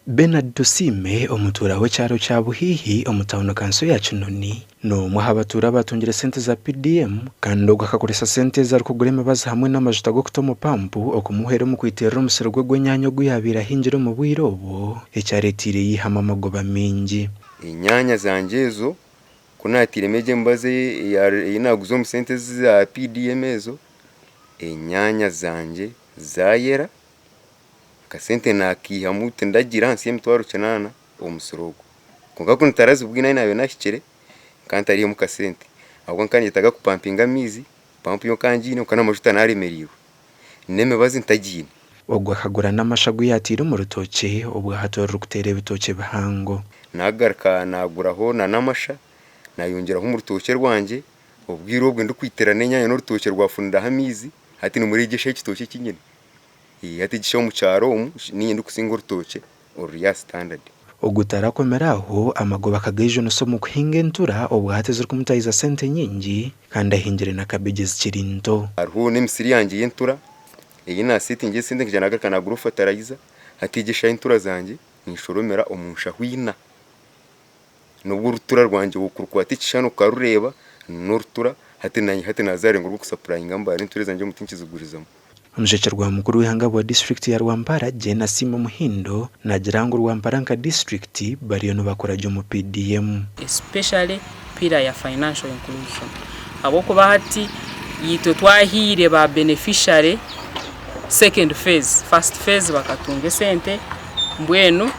Bernard Dusime omutura w'ekyaro kya Buhihi omutawuni kanso ya Kinoni n'omwe aha batura batungire sente za PDM kandi ogwo akakoresa sente ezarikugura emibazi hamwe n'amajuta g'okuta omu pampu okumuhera omu kwiterera omusiri gwe gw'enyaanya ogu yabaire ahingire omu bwire obwo ekyareetiire yihamu amagoba mingi. Enyaanya zanje ezo kunaatiiremu egi emibazi ei naaguza omu sente za PDM ezo, enyaanya zanje zaayera kasente nakiihamu tindagira hansi y'emitwaro 8 omusiri ogwo. Konka kunu tarazibwine nayo nahikire kandi harimu kasente ahubwo nkanyetaga kupampinga amizi pampu yo kangiine kana amajuta naremereirwe n'emibazi ntagiine. Ogwo akagura n'amashagu yatiire mu rutookye obwo ahatorera okuteera ebitookye bihango. Nagaruka naguraho n'amasha nayongeraho mu rutookye rwanje obwire obwo ndikwitera n'enyaanya n'urutookye rwafuniraho amizi hati nimuregesha ekitookye kinyine. Hati gisho mu cyaro omu niye ndikusinga urutookye orya standard. Ogutarakomeraho amagoba akagaijo nosomo kuhinga entura obwo hati ziri kumutayiza sente nyingi kandi ahingire na kabeji zikiri nto. Hariho n'emisiri yange y'entura iyi na setting sente nkijana nagaruka nagura fertilizer hati gisha entura zanje nishoromera omunshahwina. Nubwo urutura rwanje wokurukwata ikishano karureba n'urutura hati nazarenga rwo kusupplyinga mbare entura zanje mutinkizugurizamo. Omushekerwa mukuru w'ihanga wa district ya Rwampara Jena Simo Muhindo nagira ngo Rwampara nka district bariyo nubakora mu PDM, especially pira ya financial inclusion. Abo kuba hati yitwe twahire ba beneficiary second phase, first phase bakatunga sente mbwenu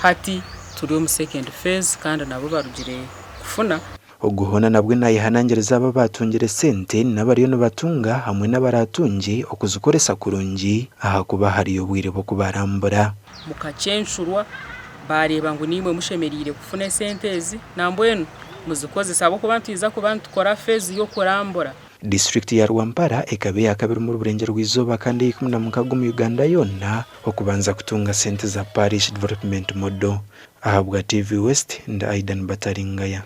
hati turi mu second phase kandi nabo barugire kufuna oguhona nabwe nayihanangiriza aba batungire sente n'abariyo nibatunga hamwe n'abaratungi okuzikoresa kurungi aha kuba hariyo obwire bwo kubarambura mukacenshurwa bareba ngo nimwe mushemerire kufuna sente ezi nambwenu muzikozesa abo kuba ntiza kuba ntukora phase yo kurambura. District ya Rwampara ekabe yakabiri mu Burengero rw'izuba kandi 17 mu Uganda yonna okubanza kutunga sente za Parish Development Model. Ahabwa TV West nda Aidan Bataringaya.